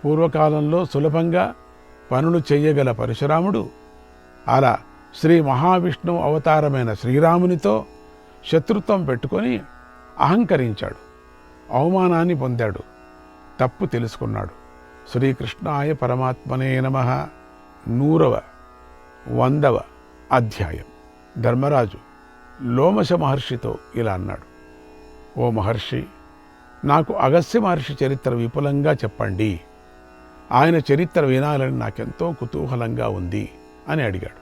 పూర్వకాలంలో సులభంగా పనులు చెయ్యగల పరశురాముడు అలా శ్రీ మహావిష్ణువు అవతారమైన శ్రీరామునితో శత్రుత్వం పెట్టుకొని అహంకరించాడు, అవమానాన్ని పొందాడు, తప్పు తెలుసుకున్నాడు. శ్రీకృష్ణాయ పరమాత్మనే నమః. 100వ అధ్యాయం. ధర్మరాజు లోమశ మహర్షితో ఇలా అన్నాడు: ఓ మహర్షి, నాకు అగస్త్య మహర్షి చరిత్ర విపులంగా చెప్పండి. ఆయన చరిత్ర వినాలని నాకెంతో కుతూహలంగా ఉంది అని అడిగాడు.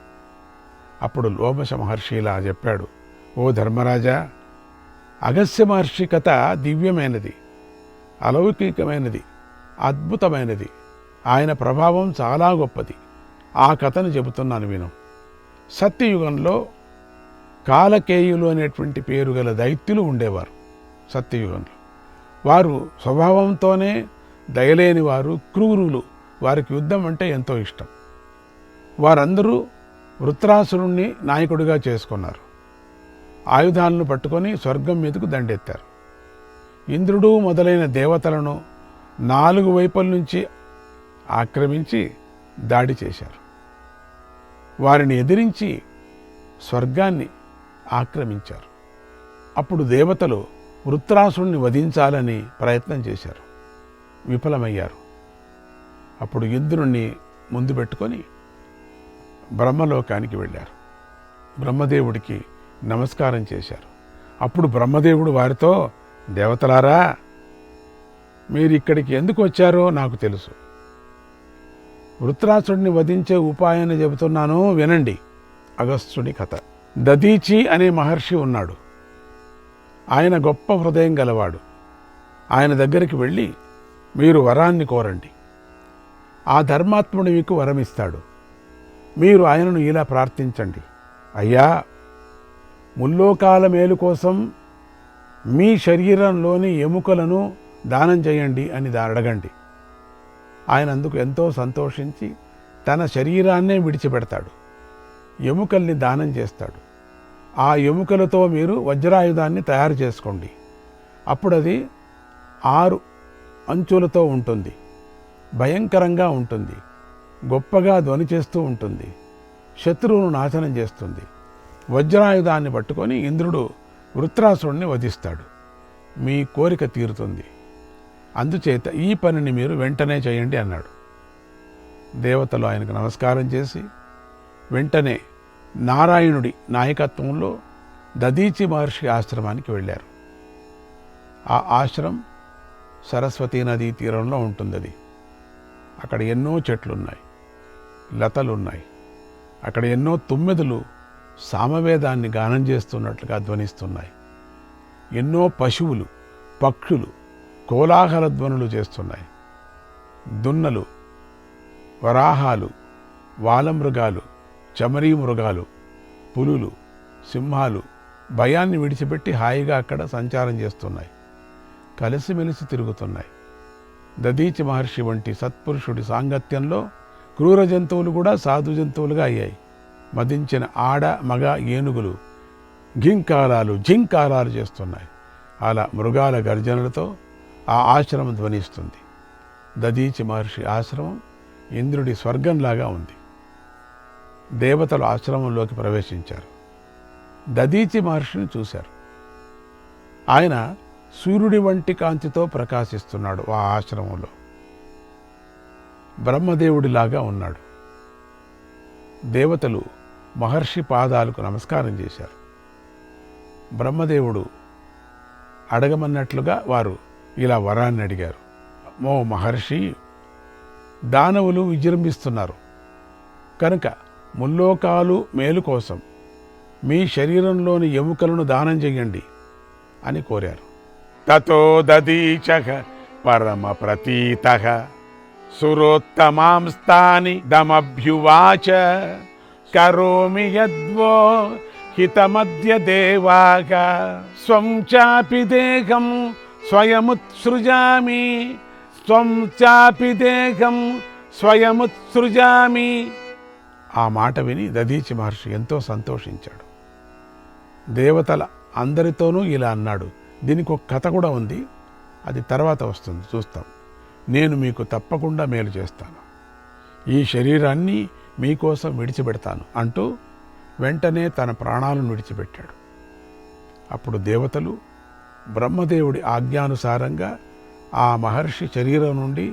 అప్పుడు లోమశ మహర్షి ఇలా చెప్పాడు: ఓ ధర్మరాజా, అగస్త్య మహర్షి కథ దివ్యమైనది, అలౌకికమైనది, అద్భుతమైనది. ఆయన ప్రభావం చాలా గొప్పది. ఆ కథను చెబుతున్నాను విను. సత్యయుగంలో కాలకేయులు అనేటువంటి పేరు గల దైత్యులు ఉండేవారు. సత్యయుగంలో వారు స్వభావంతోనే దయలేని వారు, క్రూరులు. వారికి యుద్ధం అంటే ఎంతో ఇష్టం. వారందరూ వృత్రాసురుణ్ణి నాయకుడిగా చేసుకున్నారు. ఆయుధాలను పట్టుకొని స్వర్గం మీదకు దండెత్తారు. ఇంద్రుడు మొదలైన దేవతలను 4 వైపుల నుంచి ఆక్రమించి దాడి చేశారు. వారిని ఎదిరించి స్వర్గాన్ని ఆక్రమించారు. అప్పుడు దేవతలు వృత్రాసురుణ్ణి వధించాలని ప్రయత్నం చేశారు, విఫలమయ్యారు. అప్పుడు ఇంద్రుణ్ణి ముందు పెట్టుకొని బ్రహ్మలోకానికి వెళ్ళారు. బ్రహ్మదేవుడికి నమస్కారం చేశారు. అప్పుడు బ్రహ్మదేవుడు వారితో: దేవతలారా, మీరు ఇక్కడికి ఎందుకు వచ్చారో నాకు తెలుసు. వృత్రాసుడిని వధించే ఉపాయాన్ని చెబుతున్నాను, వినండి. అగస్త్యుని కథ. దదీచి అనే మహర్షి ఉన్నాడు. ఆయన గొప్ప హృదయం గలవాడు. ఆయన దగ్గరికి వెళ్ళి మీరు వరాన్ని కోరండి. ఆ ధర్మాత్ముడు మీకు వరమిస్తాడు. మీరు ఆయనను ఇలా ప్రార్థించండి: అయ్యా, ముల్లోకాల మేలు కోసం మీ శరీరంలోని ఎముకలను దానం చేయండి అని అడగండి. ఆయన అందుకు ఎంతో సంతోషించి తన శరీరాన్నే విడిచిపెడతాడు, ఎముకల్ని దానం చేస్తాడు. ఆ ఎముకలతో మీరు వజ్రాయుధాన్ని తయారు చేసుకోండి. అప్పుడు అది 6 అంచులతో ఉంటుంది, భయంకరంగా ఉంటుంది, గొప్పగా ధ్వని చేస్తూ ఉంటుంది, శత్రువును నాశనం చేస్తుంది. వజ్రాయుధాన్ని పట్టుకొని ఇంద్రుడు వృత్రాసురుణ్ణి వధిస్తాడు. మీ కోరిక తీరుతుంది. అందుచేత ఈ పనిని మీరు వెంటనే చేయండి అన్నాడు. దేవతలు ఆయనకు నమస్కారం చేసి వెంటనే నారాయణుడి నాయకత్వంలో దదీచి మహర్షి ఆశ్రమానికి వెళ్ళారు. ఆ ఆశ్రమం సరస్వతీ నదీ తీరంలో ఉంటుంది. అక్కడ ఎన్నో చెట్లున్నాయి, లతలున్నాయి. అక్కడ ఎన్నో తుమ్మెదలు సామవేదాన్ని గానం చేస్తున్నట్లుగా ధ్వనిస్తున్నాయి. ఎన్నో పశువులు, పక్షులు కోలాహల ధ్వనులు చేస్తున్నాయి. దున్నలు, వరాహాలు, వాలమృగాలు, చమరీ మృగాలు, పులులు, సింహాలు భయాన్ని విడిచిపెట్టి హాయిగా అక్కడ సంచారం చేస్తున్నాయి, కలిసిమెలిసి తిరుగుతున్నాయి. దదీచి మహర్షి వంటి సత్పురుషుడి సాంగత్యంలో క్రూర జంతువులు కూడా సాధు జంతువులుగా అయ్యాయి. మదించిన ఆడ మగ ఏనుగులు ఝింకారాలు చేస్తున్నాయి. అలా మృగాల గర్జనలతో ఆ ఆశ్రమం ధ్వనిస్తుంది. దదీచి మహర్షి ఆశ్రమం ఇంద్రుడి స్వర్గంలాగా ఉంది. దేవతలు ఆశ్రమంలోకి ప్రవేశించారు. దదీచి మహర్షిని చూశారు. ఆయన సూర్యుడి వంటి కాంతితో ప్రకాశిస్తున్నాడు. ఆ ఆశ్రమంలో బ్రహ్మదేవుడిలాగా ఉన్నాడు. దేవతలు మహర్షి పాదాలకు నమస్కారం చేశారు. బ్రహ్మదేవుడు అడగమన్నట్లుగా వారు ఇలా వరాన్ని అడిగారు: ఓ మహర్షి, దానవులు విజృంభిస్తున్నారు కనుక ముల్లోకాలు మేలు కోసం మీ శరీరంలోని ఎముకలను దానం చెయ్యండి అని కోరారు. తతో దదీచః పరమ ప్రతీతః సురోత్తమాంస్తాని దమభ్యువాచ కరోమి యద్వో హితమద్య దేవాగ స్వం చాపి దేహం స్వయముత్సృజామి ఆ మాట విని దదీచి మహర్షి ఎంతో సంతోషించాడు. దేవతల అందరితోనూ ఇలా అన్నాడు. దీనికి ఒక కథ కూడా ఉంది, అది తర్వాత వస్తుంది, చూస్తాం. నేను మీకు తప్పకుండా మేలు చేస్తాను, ఈ శరీరాన్ని మీకోసం విడిచిపెడతాను అంటూ వెంటనే తన ప్రాణాలను విడిచిపెట్టాడు. అప్పుడు దేవతలు బ్రహ్మదేవుడి ఆజ్ఞానుసారంగా ఆ మహర్షి శరీరం నుండి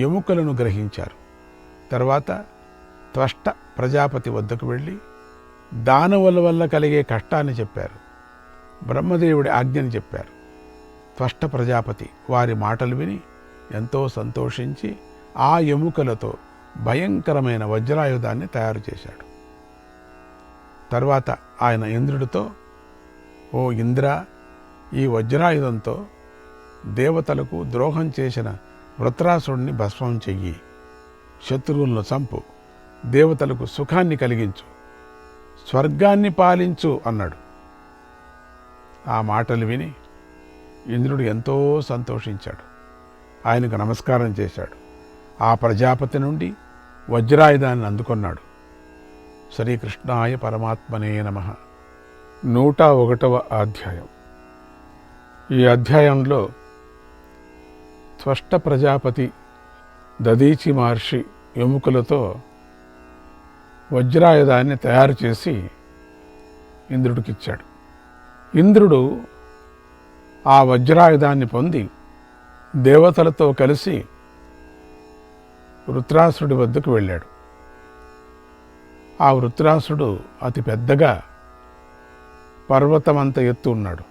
ఎముకలను గ్రహించారు. తర్వాత త్వష్ట ప్రజాపతి వద్దకు వెళ్ళి దానవుల వల్ల కలిగే కష్టాన్ని చెప్పారు. బ్రహ్మదేవుడి ఆజ్ఞని చెప్పారు. త్వష్ట ప్రజాపతి వారి మాటలు విని ఎంతో సంతోషించి ఆ ఎముకలతో భయంకరమైన వజ్రాయుధాన్ని తయారు చేశాడు. తర్వాత ఆయన ఇంద్రుడితో, ఓ ఇంద్ర, ఈ వజ్రాయుధంతో దేవతలకు ద్రోహం చేసిన వృత్రాసుడిని భస్మం చెయ్యి, శత్రువులను చంపు, దేవతలకు సుఖాన్ని కలిగించు, స్వర్గాన్ని పాలించు అన్నాడు. ఆ మాటలు విని ఇంద్రుడు ఎంతో సంతోషించాడు. ఆయనకు నమస్కారం చేశాడు. ఆ ప్రజాపతి నుండి వజ్రాయుధాన్ని అందుకున్నాడు. శ్రీకృష్ణాయ పరమాత్మనే నమః. 101వ అధ్యాయం. ఈ అధ్యాయంలో త్వష్ట ప్రజాపతి దదీచి మహర్షి ఎముకలతో వజ్రాయుధాన్ని తయారు చేసి ఇంద్రుడికిచ్చాడు. ఇంద్రుడు ఆ వజ్రాయుధాన్ని పొంది దేవతలతో కలిసి వృత్రాసుడి వద్దకు వెళ్ళాడు. ఆ వృత్రాసుడు అతి పెద్దగా పర్వతమంత ఎత్తు ఉన్నాడు.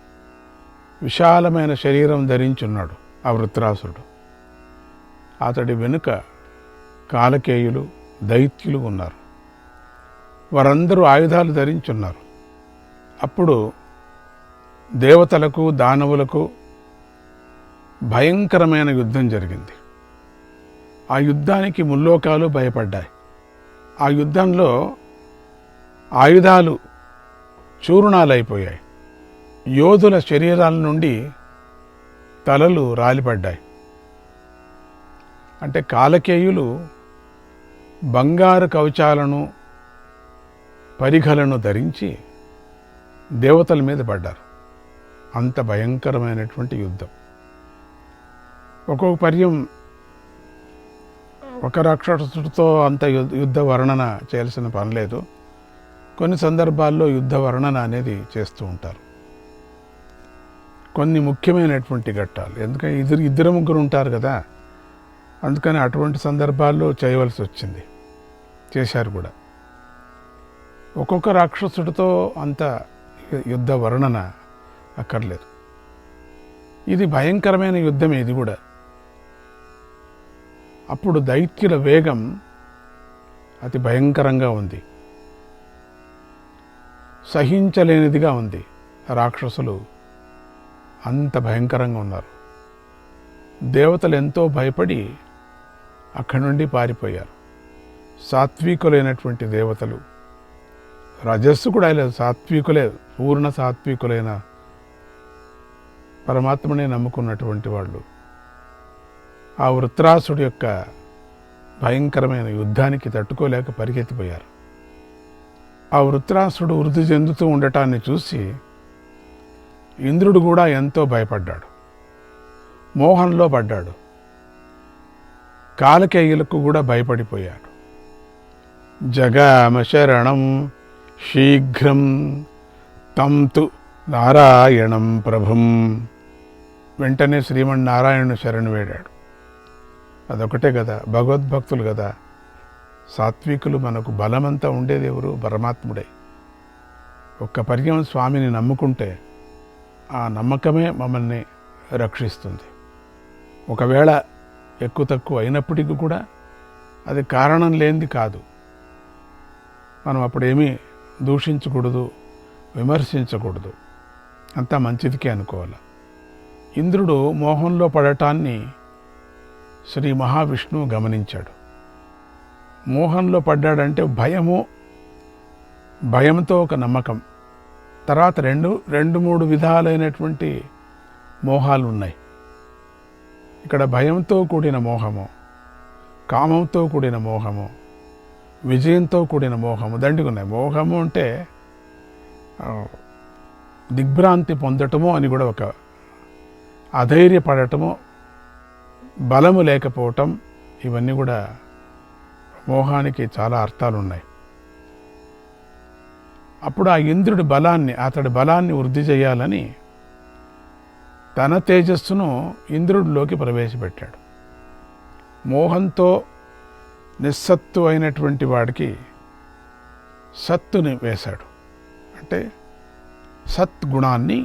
విశాలమైన శరీరం ధరించున్నాడు ఆ వృత్రాసుడు. అతడి వెనుక కాలకేయులు, దైత్యులు ఉన్నారు. వారందరూ ఆయుధాలు ధరించున్నారు. అప్పుడు దేవతలకు, దానవులకు భయంకరమైన యుద్ధం జరిగింది. ఆ యుద్ధానికి ముల్లోకాలు భయపడ్డాయి. ఆ యుద్ధంలో ఆయుధాలు చూర్ణాలైపోయాయి. యోధుల శరీరాల నుండి తలలు రాలిపడ్డాయి. అంటే కాలకేయులు బంగారు కవచాలను, పరిఘలను ధరించి దేవతల మీద పడ్డారు. అంత భయంకరమైనటువంటి యుద్ధం. ఒక్కొక్క పర్యం ఒక రాక్షసుడితో అంత యుద్ధ వర్ణన చేయాల్సిన పని లేదు. కొన్ని సందర్భాల్లో యుద్ధ వర్ణన అనేది చేస్తూ ఉంటారు. కొన్ని ముఖ్యమైనటువంటి ఘట్టాలు, ఎందుకంటే ఇద్దరు ముగ్గురు ఉంటారు కదా, అందుకని అటువంటి సందర్భాల్లో చేయవలసి వచ్చింది, చేశారు కూడా. ఒక్కొక్క రాక్షసుడితో అంత యుద్ధ వర్ణన అక్కర్లేదు. ఇది భయంకరమైన యుద్ధమే ఇది కూడా. అప్పుడు దైత్యుల వేగం అతి భయంకరంగా ఉంది, సహించలేనిదిగా ఉంది. రాక్షసులు అంత భయంకరంగా ఉన్నారు. దేవతలు ఎంతో భయపడి అక్కడి నుండి పారిపోయారు. సాత్వికులైనటువంటి దేవతలు, రజస్సు కూడా లేదు, సాత్వికులే, పూర్ణ సాత్వికులైన పరమాత్మనే నమ్ముకున్నటువంటి వాళ్ళు ఆ వృత్రాసుడి యొక్క భయంకరమైన యుద్ధానికి తట్టుకోలేక పరిగెత్తిపోయారు. ఆ వృత్రాసుడు వృద్ధి చెందుతూ ఉండటాన్ని చూసి ఇంద్రుడు కూడా ఎంతో భయపడ్డాడు, మోహంలో పడ్డాడు. కాలకేయులకు కూడా భయపడిపోయాడు. జగామ శరణం శీఘ్రం తం తు నారాయణం ప్రభుం. వెంటనే శ్రీమన్నారాయణుని శరణు వేడాడు. అదొకటే కదా, భగవద్భక్తులు కదా, సాత్వికులు. మనకు బలమంతా ఉండేది ఎవరు? పరమాత్ముడే. ఒక్క పర్యం స్వామిని నమ్ముకుంటే ఆ నమ్మకమే మమ్మల్ని రక్షిస్తుంది. ఒకవేళ ఎక్కువ తక్కువ అయినప్పటికీ కూడా అది కారణం లేనిది కాదు. మనం అప్పుడేమీ దూషించకూడదు, విమర్శించకూడదు, అంతా మంచిదికే అనుకోవాలి. ఇంద్రుడు మోహంలో పడటాన్ని శ్రీ మహావిష్ణువు గమనించాడు. మోహంలో పడ్డాడంటే భయంతో ఒక నమ్మకం, తర్వాత రెండు మూడు విధాలైనటువంటి మోహాలు ఉన్నాయి. ఇక్కడ భయంతో కూడిన మోహము, కామంతో కూడిన మోహము, విజయంతో కూడిన మోహము దండిగున్నాయి. మోహము అంటే దిగ్భ్రాంతి పొందటము అని కూడా ఒక అధైర్యపడటము, బలము లేకపోవటం, ఇవన్నీ కూడా మోహానికి చాలా అర్థాలు ఉన్నాయి. అప్పుడు ఆ ఇంద్రుడి అతడి బలాన్ని వృద్ధి చేయాలని తన తేజస్సును ఇంద్రుడిలోకి ప్రవేశపెట్టాడు. మోహంతో నిస్సత్తు అయినటువంటి వాడికి సత్తుని వేశాడు. అంటే సద్గుణాన్ని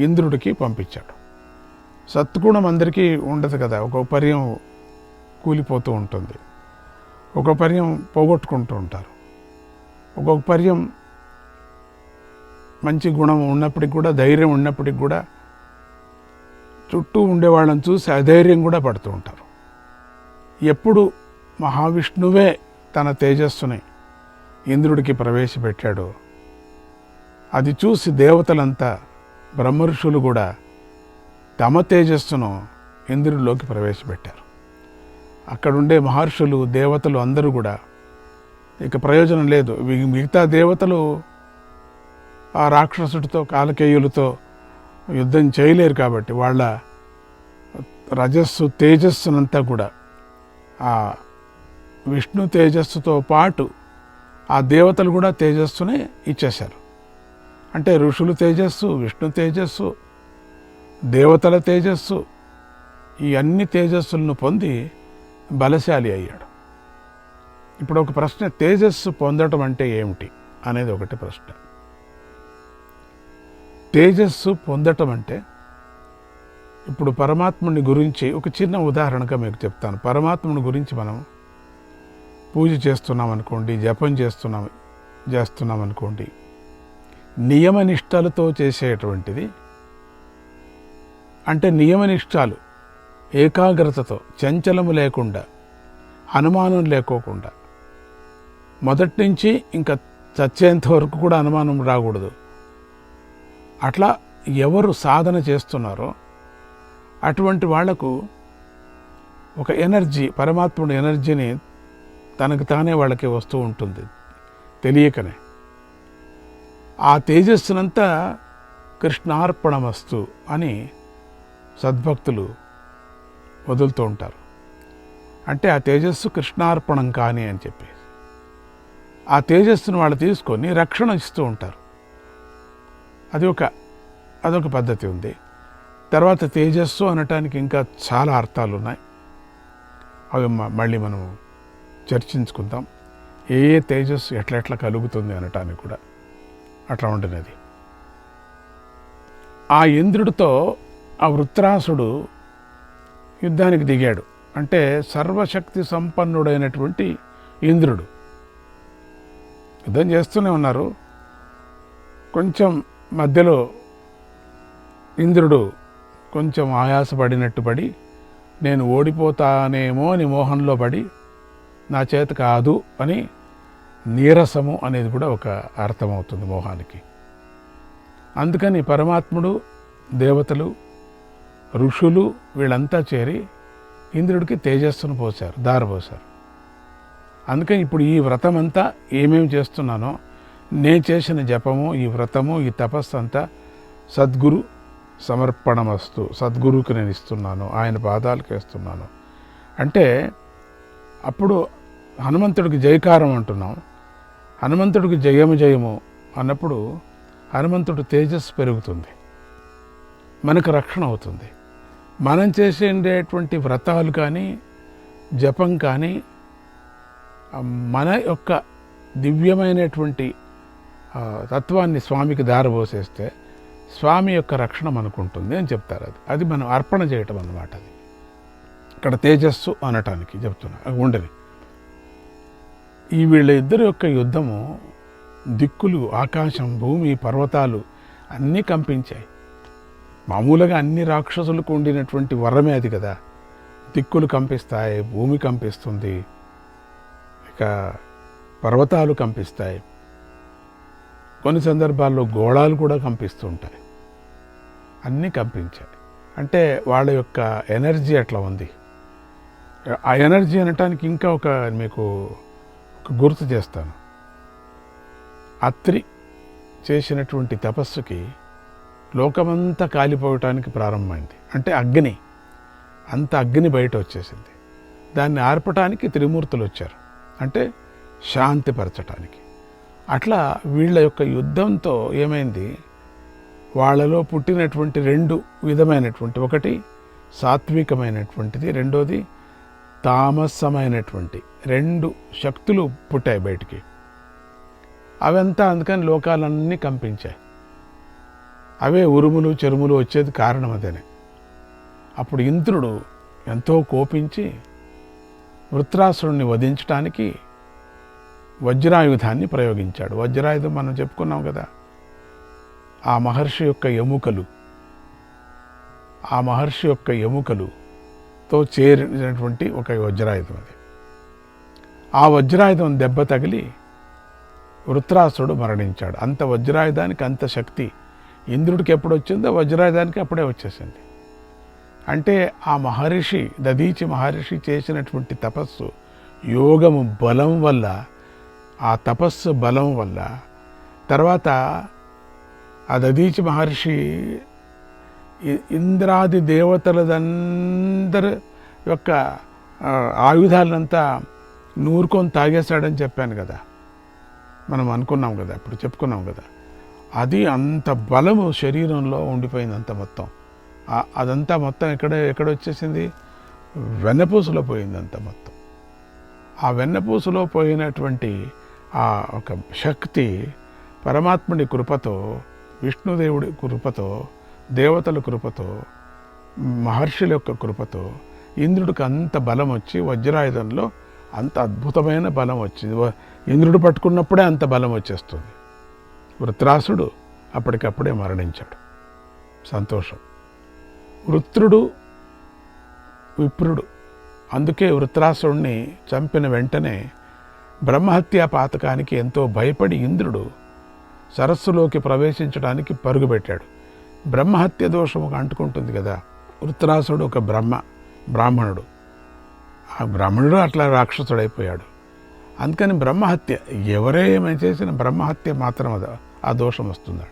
ఇంద్రుడికి పంపించాడు. సత్గుణం అందరికీ ఉండదు కదా, ఒక్కొక్క పర్యం కూలిపోతూ ఉంటుంది, ఒక్కొక్క పర్యం పోగొట్టుకుంటూ ఉంటారు. ఒక్కొక్క పర్యం మంచి గుణం ఉన్నప్పటికి కూడా, ధైర్యం ఉన్నప్పటికి కూడా చుట్టూ ఉండేవాళ్ళని చూసి అధైర్యం కూడా పడుతూ ఉంటారు. ఎప్పుడు మహావిష్ణువే తన తేజస్సుని ఇంద్రుడికి ప్రవేశపెట్టాడో అది చూసి దేవతలంతా, బ్రహ్మర్షులు కూడా తమ తేజస్సును ఇంద్రుడిలోకి ప్రవేశపెట్టారు. అక్కడుండే మహర్షులు, దేవతలు అందరూ కూడా ఇక ప్రయోజనం లేదు, మిగతా దేవతలు ఆ రాక్షసుడితో, కాలకేయులతో యుద్ధం చేయలేరు కాబట్టి వాళ్ళ రజస్సు, తేజస్సునంతా కూడా ఆ విష్ణు తేజస్సుతో పాటు ఆ దేవతలు కూడా తేజస్సునే ఇచ్చేశారు. అంటే ఋషులు తేజస్సు, విష్ణు తేజస్సు, దేవతల తేజస్సు, ఈ అన్ని తేజస్సులను పొంది బలశాలి అయ్యాడు. ఇప్పుడు ఒక ప్రశ్న, తేజస్సు పొందటం అంటే ఏమిటి అనేది ఒకటి ప్రశ్న. తేజస్సు పొందటం అంటే, ఇప్పుడు పరమాత్ముని గురించి ఒక చిన్న ఉదాహరణగా మీకు చెప్తాను. పరమాత్ముని గురించి మనం పూజ చేస్తున్నాం అనుకోండి, జపం చేస్తున్నాం అనుకోండి, నియమనిష్టలతో చేసేటువంటిది. అంటే నియమనిష్టాలు ఏకాగ్రతతో, చంచలము లేకుండా, అనుమానం లేకోకుండా, మొదటి నుంచి ఇంకా చచ్చేంత వరకు కూడా అనుమానం రాకూడదు. అట్లా ఎవరు సాధన చేస్తున్నారో అటువంటి వాళ్లకు ఒక ఎనర్జీ, పరమాత్ముడి ఎనర్జీని తనకు తానే వాళ్ళకి వస్తూ ఉంటుంది తెలియకనే. ఆ తేజస్సునంతా కృష్ణార్పణమస్తు అని సద్భక్తులు వదులుతూ ఉంటారు. అంటే ఆ తేజస్సు కృష్ణార్పణం కాని అని చెప్పి ఆ తేజస్సును వాళ్ళు తీసుకొని రక్షణ ఇస్తూ ఉంటారు. అదొక పద్ధతి ఉంది. తర్వాత తేజస్సు అనటానికి ఇంకా చాలా అర్థాలు ఉన్నాయి. అవి మళ్ళీ మనం చర్చించుకుందాం. ఏ తేజస్సు ఎట్లా కలుగుతుంది అనటానికి కూడా అట్లా ఉంటున్నది. ఆ ఇంద్రుడితో ఆ వృత్రాసుడు యుద్ధానికి దిగాడు. అంటే సర్వశక్తి సంపన్నుడైనటువంటి ఇంద్రుడు యుద్ధం చేస్తూనే ఉన్నారు. కొంచెం మధ్యలో ఇంద్రుడు కొంచెం ఆయాసపడినట్టు పడి, నేను ఓడిపోతానేమో అని మోహంలో పడి, నా చేత కాదు అని నీరసము అనేది కూడా ఒక అర్థమవుతుంది మోహానికి. అందుకని పరమాత్ముడు, దేవతలు, ఋషులు వీళ్ళంతా చేరి ఇంద్రుడికి తేజస్సును దారపోశారు. అందుకని ఇప్పుడు ఈ వ్రతం అంతా ఏమేమి చేస్తున్నానో, నేను చేసిన జపము, ఈ వ్రతము, ఈ తపస్సు అంతా సద్గురు సమర్పణమస్తు, సద్గురువుకి నేను ఇస్తున్నాను, ఆయన పాదాలకు వేస్తున్నాను. అంటే అప్పుడు హనుమంతుడికి జయకారం అంటున్నాం. హనుమంతుడికి జయము అన్నప్పుడు హనుమంతుడి తేజస్సు పెరుగుతుంది, మనకు రక్షణ అవుతుంది. మనం చేసేటువంటి వ్రతాలు కానీ, జపం కానీ, మన యొక్క దివ్యమైనటువంటి తత్వాన్ని స్వామికి దారబోసేస్తే స్వామి యొక్క రక్షణ మనకు ఉంటుంది అని చెప్తారు. అది మనం అర్పణ చేయటం అన్నమాట. అది ఇక్కడ తేజస్సు అనటానికి చెప్తున్నా. ఉండని ఈ వీళ్ళ ఇద్దరు యొక్క యుద్ధము దిక్కులు, ఆకాశం, భూమి, పర్వతాలు అన్నీ కంపించాయి. మామూలుగా అన్ని రాక్షసులకు ఉండినటువంటి వరమే అది కదా. దిక్కులు కంపిస్తాయి, భూమి కంపిస్తుంది, ఇక పర్వతాలు కంపిస్తాయి, కొన్ని సందర్భాల్లో గోళాలు కూడా కంపిస్తూ ఉంటాయి. అన్నీ కంపించాయి. అంటే వాళ్ళ యొక్క ఎనర్జీ అట్లా ఉంది. ఆ ఎనర్జీ అనటానికి ఇంకా మీకు ఒక గుర్తు చేస్తాను. అత్రి చేసినటువంటి తపస్సుకి లోకమంతా కాలిపోవటానికి ప్రారంభమైంది. అంటే అంత అగ్ని బయట వచ్చేసింది. దాన్ని ఆర్పటానికి త్రిమూర్తులు వచ్చారు, అంటే శాంతిపరచటానికి. అట్లా వీళ్ళ యొక్క యుద్ధంతో ఏమైంది, వాళ్ళలో పుట్టినటువంటి రెండు విధమైనటువంటి, ఒకటి సాత్వికమైనటువంటిది, రెండోది తామసమైనటువంటి రెండు శక్తులు పుట్టాయి బయటికి. అవంతా అందుకని లోకాలన్నీ కంపించాయి. అవే ఉరుములు చెరుములు వచ్చేది కారణం అదేనే. అప్పుడు ఇంద్రుడు ఎంతో కోపించి వృత్రాసురుణ్ణి వధించడానికి వజ్రాయుధాన్ని ప్రయోగించాడు. వజ్రాయుధం మనం చెప్పుకున్నాం కదా, ఆ మహర్షి యొక్క ఎముకలుతో చేరినటువంటి ఒక వజ్రాయుధం అది. ఆ వజ్రాయుధం దెబ్బ తగిలి వృత్రాసురుడు మరణించాడు. అంత వజ్రాయుధానికి అంత శక్తి ఇంద్రుడికి ఎప్పుడు వచ్చిందో వజ్రాయుధానికి అప్పుడే వచ్చేసింది. అంటే ఆ మహర్షి, దధీచి మహర్షి చేసినటువంటి తపస్సు, యోగము బలం వల్ల, ఆ తపస్సు బలం వల్ల, తర్వాత ఆ దధీచి మహర్షి ఇంద్రాది దేవతలదందరి యొక్క ఆయుధాలంతా నూరుకొని తాగేశాడని చెప్పాను కదా, మనం అనుకున్నాం కదా, ఇప్పుడు చెప్పుకున్నాం కదా. అది అంత బలము శరీరంలో ఉండిపోయింది అంత మొత్తం. అదంతా మొత్తం ఎక్కడ వచ్చేసింది, వెన్నపూసలో పోయింది అంత మొత్తం. ఆ వెన్నపూసలో పోయినటువంటి ఆ ఒక శక్తి పరమాత్ముడి కృపతో, విష్ణుదేవుడి కృపతో, దేవతల కృపతో, మహర్షుల యొక్క కృపతో ఇంద్రుడికి అంత బలం వచ్చి వజ్రాయుధంలో అంత అద్భుతమైన బలం వచ్చింది. ఇంద్రుడు పట్టుకున్నప్పుడే అంత బలం వచ్చేస్తుంది. వృత్రాసుడు అప్పటికప్పుడే మరణించాడు. సంతోషం. వృత్రుడు విప్రుడు. అందుకే వృత్రాసురుణ్ణి చంపిన వెంటనే బ్రహ్మహత్యా పాతకానికి ఎంతో భయపడి ఇంద్రుడు సరస్సులోకి ప్రవేశించడానికి పరుగుపెట్టాడు. బ్రహ్మహత్య దోషం అంటుకుంటుంది కదా. వృత్రాసుడు ఒక బ్రాహ్మణుడు. ఆ బ్రాహ్మణుడు అట్లా రాక్షసుడైపోయాడు. అందుకని బ్రహ్మహత్య ఎవరేమై చేసిన బ్రహ్మహత్య మాత్రం ఆ దోషం వస్తుంది.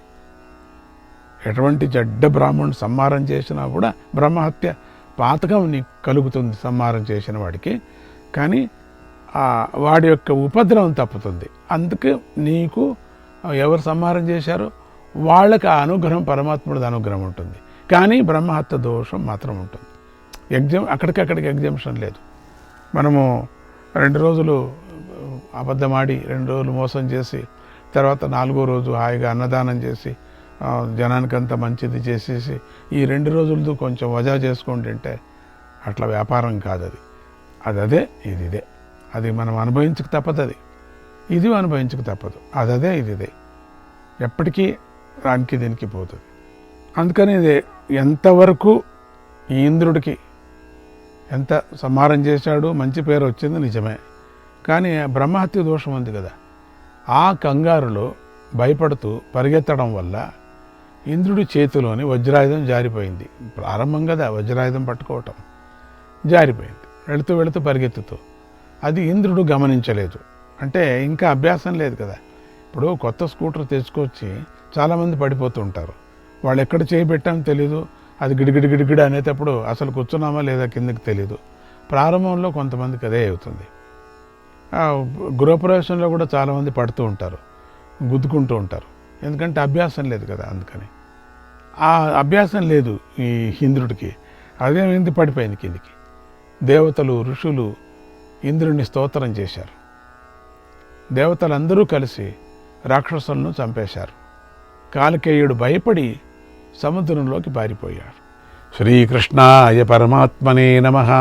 ఎటువంటి చెడ్డ బ్రాహ్మణుడు సంహారం చేసినా కూడా బ్రహ్మహత్య పాతకం నీకు కలుగుతుంది సంహారం చేసిన వాడికి. కానీ వాడి యొక్క ఉపద్రవం తప్పుతుంది. అందుకే నీకు ఎవరు సంహారం చేశారో వాళ్ళకి ఆ అనుగ్రహం, పరమాత్ముడి అనుగ్రహం ఉంటుంది. కానీ బ్రహ్మహత్య దోషం మాత్రం ఉంటుంది. అక్కడికక్కడికి ఎగ్జామ్షన్ లేదు. మనము 2 రోజులు అబద్ధమాడి 2 రోజులు మోసం చేసి తర్వాత 4వ రోజు హాయిగా అన్నదానం చేసి జనానికంతా మంచిది చేసేసి ఈ 2 రోజులతో కొంచెం వజా చేసుకోండి అంటే అట్లా వ్యాపారం కాదు అది. అదే ఇదే. అది మనం అనుభవించక తప్పదు. ఇది అనుభవించక తప్పదు. అదే ఇదే. ఎప్పటికీ దానికి దీనికి పోతుంది. అందుకని ఇది ఎంతవరకు ఈ ఇంద్రుడికి ఎంత సంహారం చేశాడు, మంచి పేరు వచ్చింది నిజమే. కానీ బ్రహ్మహత్య దోషం ఉంది కదా, ఆ కంగారులో భయపడుతూ పరిగెత్తడం వల్ల ఇంద్రుడి చేతిలోని వజ్రాయుధం జారిపోయింది. ప్రారంభం కదా వజ్రాయుధం పట్టుకోవటం, జారిపోయింది వెళుతూ పరిగెత్తుతూ. అది ఇంద్రుడు గమనించలేదు. అంటే ఇంకా అభ్యాసం లేదు కదా. ఇప్పుడు కొత్త స్కూటర్ తెచ్చుకొచ్చి చాలామంది పడిపోతూ ఉంటారు. వాళ్ళు ఎక్కడ చేయబెట్టామో తెలీదు. అది గిడిగిడి అనేటప్పుడు అసలు కూర్చున్నామా లేదా కిందకి తెలీదు. ప్రారంభంలో కొంతమందికి అదే అవుతుంది. గృహప్రవేశంలో కూడా చాలామంది పడుతూ ఉంటారు, గుద్దుకుంటూ ఉంటారు. ఎందుకంటే అభ్యాసం లేదు కదా. అందుకని ఆ అభ్యాసం లేదు ఈ ఇంద్రుడికి. అదేమైంది, పడిపోయింది కిందికి. దేవతలు, ఋషులు ఇంద్రుడిని స్తోత్రం చేశారు. దేవతలందరూ కలిసి రాక్షసులను చంపేశారు. కాలకేయుడు భయపడి సముద్రంలోకి పారిపోయాడు. శ్రీకృష్ణాయ పరమాత్మనే నమః.